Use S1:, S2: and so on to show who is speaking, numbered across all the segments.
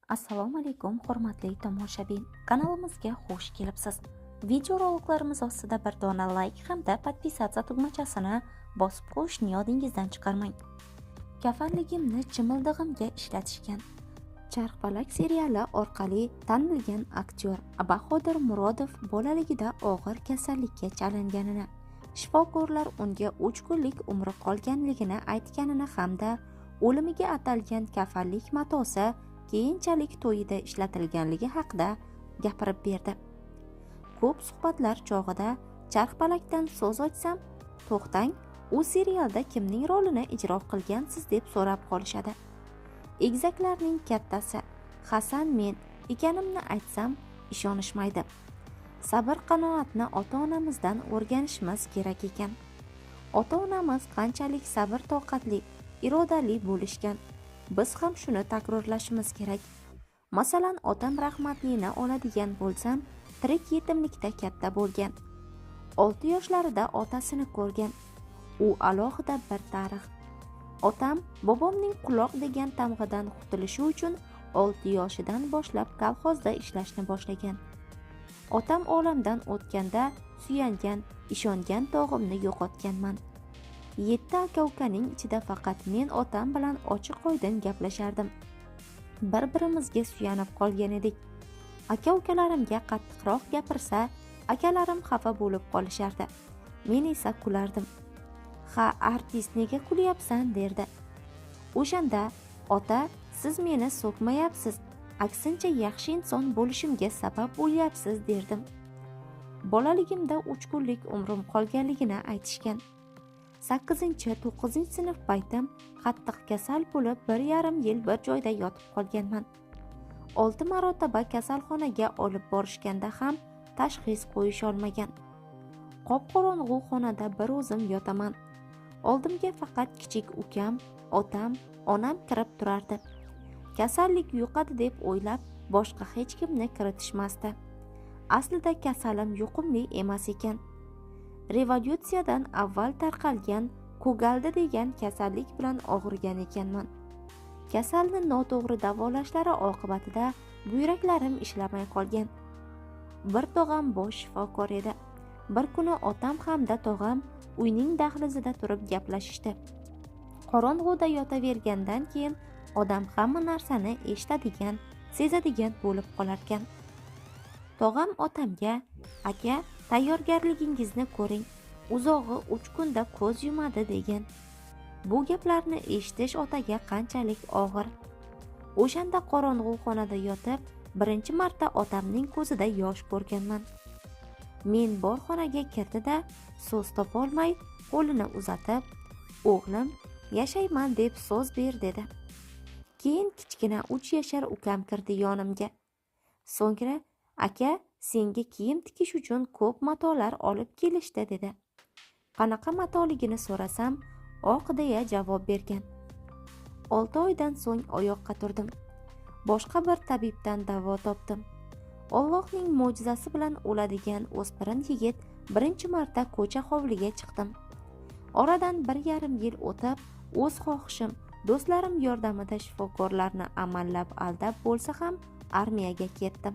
S1: Assalomu alaykum hurmatli tomoshabin. Kanalimizga xush kelibsiz. Videoroliklarimiz ostida bir dona like hamda podpisatsiya tugmachasini bosib qo'yishni yodingizdan chiqarmang. Kafanligimni chimildig'imga ishlatishgan. Charxpalak seriali orqali tanilgan aktyor Bahodir Murodov bolaligida og'ir kasallikka chalinganini, shifokorlar unga 3 kunlik umri qolganligini aytganini hamda o'limiga atalgan kafanlik matosi keyinchalik to'yida ishlatilganligi haqida gapirib berdi. Ko'p suhbatlar chog'ida charxpalakdan so'z ochsam, to'xtang, u serialda kimning rolini ijro qilgansiz deb so'rab qolishadi. Egizaklarning kattasi Hasan men ekanimni aytsam ishonishmaydi. Sabr-qanoatni ota-onamizdan o'rganishimiz kerak ekan. Ota-onamiz qanchalik sabr-toqatli, irodali bo'lishgan, biz ham shuni takrorlashimiz kerak. Masalan, otam rahmatlini oladigan bo'lsam, tirik yetimlikda katta bo'lgan. 6 yoshlarida otasini ko'rgan. U alohida bir tarix. Otam bobomning quloq degan tamg'idan qutulishi uchun 6 yoshidan boshlab kolxozda ishlashni boshlagan. Otam olamdan o'tganda suyangan, ishongan tog'imni yo'qotganman. 7 aka-ukaning ichida faqat men otam bilan ochiq-oydin gaplashardim. Bir-birimizga suyanib qolgan edik. Aka-ukalarimga qattiqroq gapirsa, akalarim xafa bo'lib qolishardi. Men esa kulardim. "Ha, artist, nega kulyapsan?" derdi. O'shanda ota, "Siz meni so'kmayapsiz, aksincha yaxshi inson bo'lishimga sabab bo'lyapsiz" derdim. Bolaligimda 3 kunlik umrim qolganligini aytishgan. 8-9 sinf paytim qattiq kasal bo'lib 1,5 yil bir joyda yotib qolganman. 6 marotaba kasalxonaga olib borishganda ham tashxis qo'yish olmagan. Qop-qorong'u xonada bir o'zim yotaman. Oldimga faqat kichik ukam, otam, onam kirib turardi. Kasallik yuqadi deb o'ylab, boshqa hech kimni kiritishmasdi. Aslida kasalim yuqumli emas ekan. Revolyutsiyadan avval tarqalgan ko'galdi degan kasallik bilan og'rigan ekanman. Kasalni noto'g'ri davolashlari oqibatida buyraklarim ishlamay qolgan. Bir tog'am bosh shifokor edi. Bir kuni otam hamda tog'am uyning dahlizida turib gaplashishdi. Qorong'uda yotavergandan keyin odam hamma narsani eshitadigan, sezadigan bo'lib qolarkan. Tog'am otamga, "Aka, tayyorgarligingizni ko'ring. Uzog'i 3 kunda ko'z yumadi" degan. Bu gaplarni eshitish otaga qanchalik og'ir. O'shanda qorong'u xonada yotib, birinchi marta otamning ko'zida yosh ko'rganman. Men bor xonaga kirdi-da, so'z topolmay qo'lini uzatib, "O'g'lim, yashayman deb so'z ber" dedi. Keyin kichkina 3 yashar ukam kirdi yonimga. So'ngra, "Aka, senga kiyim tikish uchun ko'p matolar olib kelishdi" dedi. Qanaqa matoligini so'rasam, "Oq" deya javob bergan. 6 oydan so'ng oyoqqa turdim. Boshqa bir tabibdan davo topdim. Allohning mo'jizasi bilan o'ladigan o'spirin yigit birinchi marta ko'cha hovliga chiqdim. Oradan 1,5 yil o'tib, o'z xohishim, do'stlarim yordamida shifokorlarni amallab aldab bo'lsa ham armiyaga ketdim.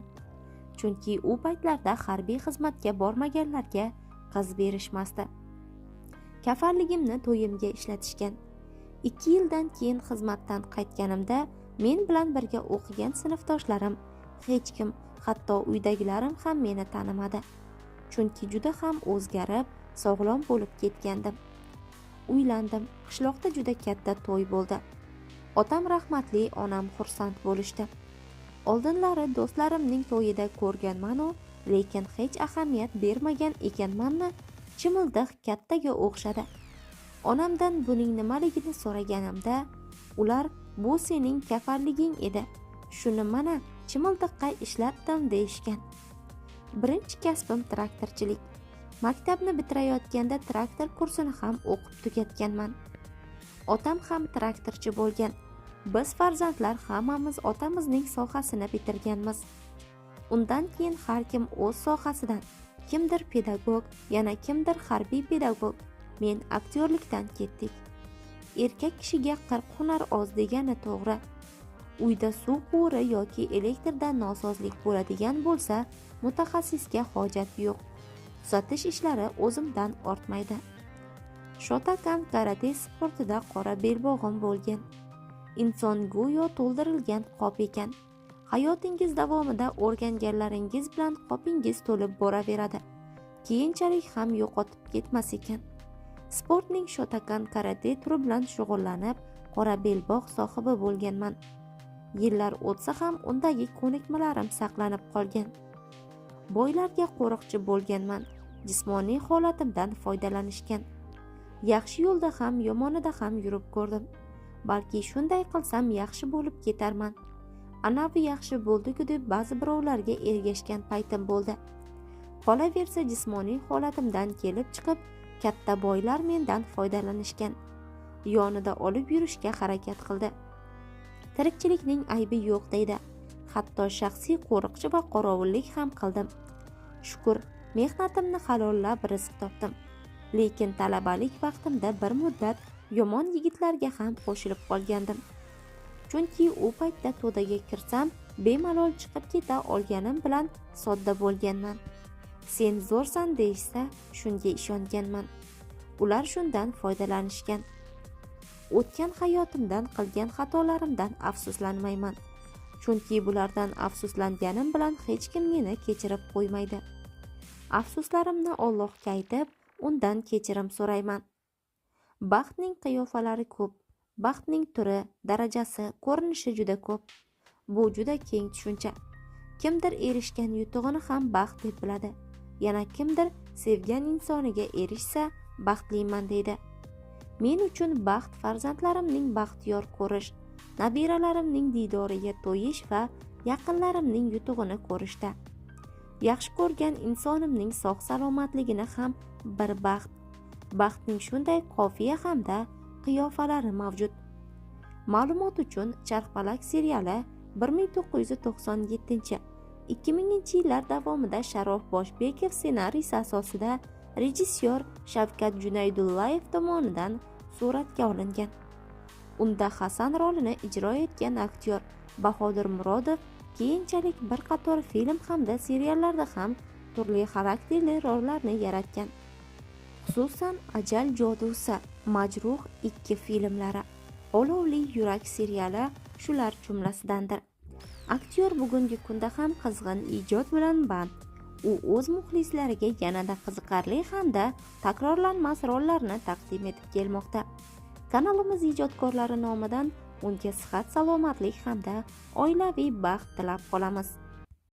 S1: Chunki u paytlarda harbiy xizmatga bormaganlarga qiz berishmasdi. Kafanligimni to'yimga ishlatishgan. 2 yildan keyin xizmatdan qaytganimda men bilan birga o'qigan sinfdoshlarim, hech kim, hatto uydagilarim ham meni tanimadi. Chunki juda ham o'zgarib, sog'lom bo'lib ketgandim. Uylandim. Qishloqda juda katta to'y bo'ldi. Otam rahmatli, onam xursand bo'lishdi. Oldinlari do'stlarimning to'yida ko'rganman-u, lekin hech ahamiyat bermagan ekanmanmi? Chimildiq kattaga o'xshadi. Onamdan buning nimaligini so'raganimda, ular "Bu sening kafanliging edi. Shuni mana chimildiqqa ishlatdim" deyishgan. Birinchi kasbim traktorchilik. Maktabni bitirayotganda traktor kursini ham o'qib tugatganman. Otam ham traktorchi bo'lgan. Biz farzandlar hammamiz otamizning sohasini bitirganmiz. Undan keyin har kim o'z sohasidan, kimdir pedagog, yana kimdir harbiy pedagog, men aktyorlikdan ketdik. Erkak kishiga 40 hunar oz degani to'g'ri. uyda suv quvuri yoki elektrda nosozlik bo'ladigan bo'lsa, mutaxassisga hojat yo'q. Tuzatish ishlari o'zimdan ortmaydi. Shotokan karate sportida qora belbog'im bo'lgan. Inson go'yo to'ldirilgan qop ekan. Hayotingiz davomida o'rganganlaringiz bilan qopingiz to'lib boraveradi. Keyinchalik ham yo'qotib ketmas ekan. Sportning Shotokan karate turi bilan shug'ullanib, qora belbog' sohibi bo'lganman. Yillar o'tsa ham undagi ko'nikmalarim saqlanib qolgan. Boylarga qo'riqchi bo'lganman. Jismoniy holatimdan foydalanishgan. Yaxshi yo'lda ham, yomonida ham yurib ko'rdim. Balki shunday qilsam yaxshi bo'lib ketarman. Anavi yaxshi bo'ldi-ku deb ba'zi birovlarga ergashgan paytim bo'ldi. Qolaversa jismoniy holatimdan kelib chiqib, katta boylar mendan foydalanishgan. Yonida olib yurishga harakat qildi. Tirikchilikning aybi yo'q deydi. Hatto shaxsiy qo'riqchi va qorovullik ham qildim. Shukr, mehnatimni halollab rizq topdim. Lekin talabalik vaqtimda bir muddat yomon yigitlarga ham qo'shilib qolgandim. Chunki u paytda to'daga kirsam, bemalol chiqib keta olganim bilan sodda bo'lganman. Sen zo'rsan deyishsa, shunga ishonganman. Ular shundan foydalanishgan. O'tgan hayotimdan qilgan xatolarimdan afsuslanmayman. Chunki bulardan afsuslanganim bilan hech kim meni kechirib qo'ymaydi. Afsuslarimni Allohga aytib, undan kechirim so'rayman. Baxtning qiyofalari ko'p. Baxtning turi, darajasi, ko'rinishi juda ko'p. Bu juda keng tushuncha. Kimdir erishgan yutug'ini ham baxt deb biladi. Yana kimdir sevgan insoniga erishsa, baxtliman deydi. Men uchun baxt farzandlarimning baxtiyor ko'rish, nabiralarimning didoriga to'yish va yaqinlarimning yutug'ini ko'rishda. Yaxshi ko'rgan insonimning sog' salomatligini ham bir baxt. Baxtning shunday qofiya hamda qiyofalari mavjud. Ma'lumot uchun, Charxpalak seriali 1997-2000 yillar davomida Sharof Boshbekov ssenariysi asosida rejissyor Shavkat Junaydullayev tomonidan suratga olingan. Unda Hasan rolini ijro etgan aktyor Bahodir Murodov keyinchalik bir qator film hamda seriallarda ham turli xarakterli rollarni yaratgan. Xususan, Ajal jodusi, Majruh 2 filmlari, Olovli yurak seriali shular jumlasidandir. Aktyor bugungi kunda ham qizg'in ijod bilan band. U o'z muxlislariga yanada qiziqarli hamda takrorlanmas rollarni taqdim etib kelmoqda. Kanalimiz ijodkorlari nomidan unga sihat, salomatlik hamda oilaviy baxt tilab qolamiz.